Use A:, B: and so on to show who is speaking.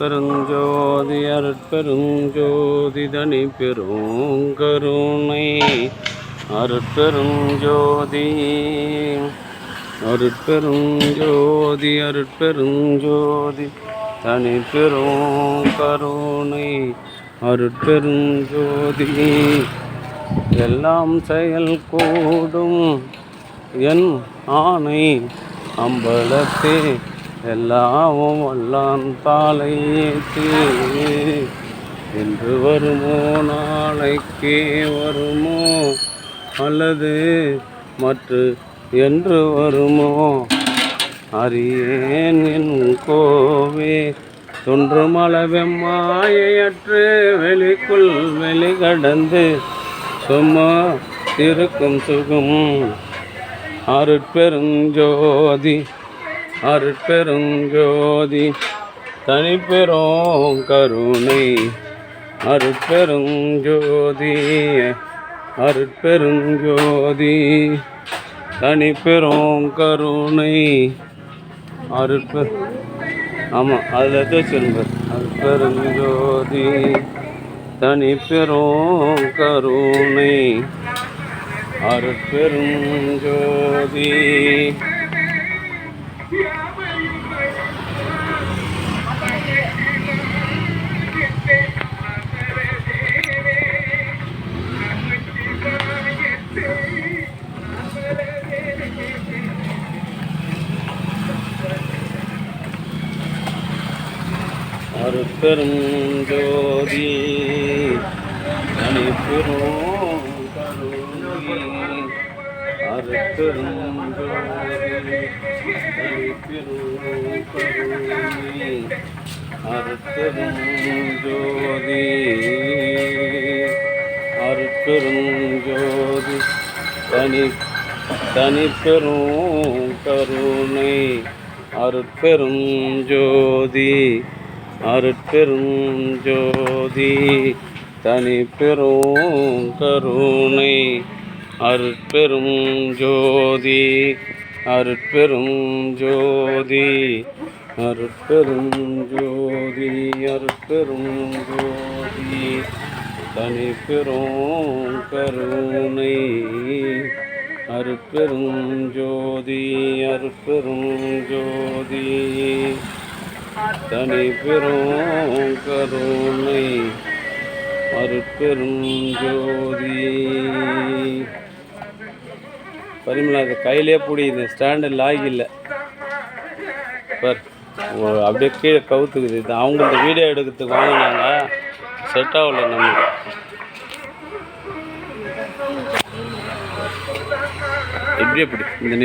A: அருட்பெருஞ்சோதி அருட்பெருஞ்சோதி தனி பெருங்கருணை அருட்பெருஞ்சோதி அருட்பெருஞ்சோதி அருட்பெருஞ்சோதி தனி பெருங்கருணை அருட்பெருஞ்சோதி எல்லாம் செயல் கூடும் என் ஆணை அம்பலத்தே எல்லாமும் வல்லான் தாளையேற்றி என்று வருமோ நாளைக்கே வருமோ அல்லது மற்ற என்று வருமோ அறியேன் என் கோவே தொன்றுமளவெம்மாயையற்று வெளிக்குள் வெளிகடந்து சும்மா இருக்கும் சுகம் அருட்பெருஞ்சோதி அருட்பெருஞ்சோதி தனிப்பெரும் கருணை அருட்பெருஞ்சோதி அருட்பெருஞ்சோதி தனிப்பெரும் கருணை ஆமாம் அதில் தேய்ச்சிருங்க அருட்பெருஞ்சோதி தனிப்பெரும் கருணை அருட்பெருஞ்சோதி அருட்பெருஞ்சோதி தனிப்பெரும் கருணை அருட்பெருஞ்சோதி தனிப்பெரும் கருணை அருட்பெருஞ்சோதி அருட்பெருஞ்சோதி தனிப்பெரும் கருணை அருட்பெருஞ்சோதி அருட்பெருஞ்சோதி தனிப்பெரும் கருணை அருட்பெருஞ்சோதி அருட்பெருஞ்சோதி அருட்பெருஞ்சோதி அருட்பெருஞ்சோதி தனிப்பெரும் கருணை அருட்பெருஞ்சோதி அருட்பெருஞ்சோதி தனிப்பெரும் கருணை அருட்பெருஞ்சோதி பரிமளா அது கையிலே பிடிக்குது ஸ்டாண்டில் ஆகில்லை பார் அப்படியே கீழே கவுத்துக்குது இது அவங்கள்ட்ட வீடியோ எடுக்கிறதுக்கு வாங்கினாங்க செட் ஆகலை நம்ம எப்படி இந்த நீ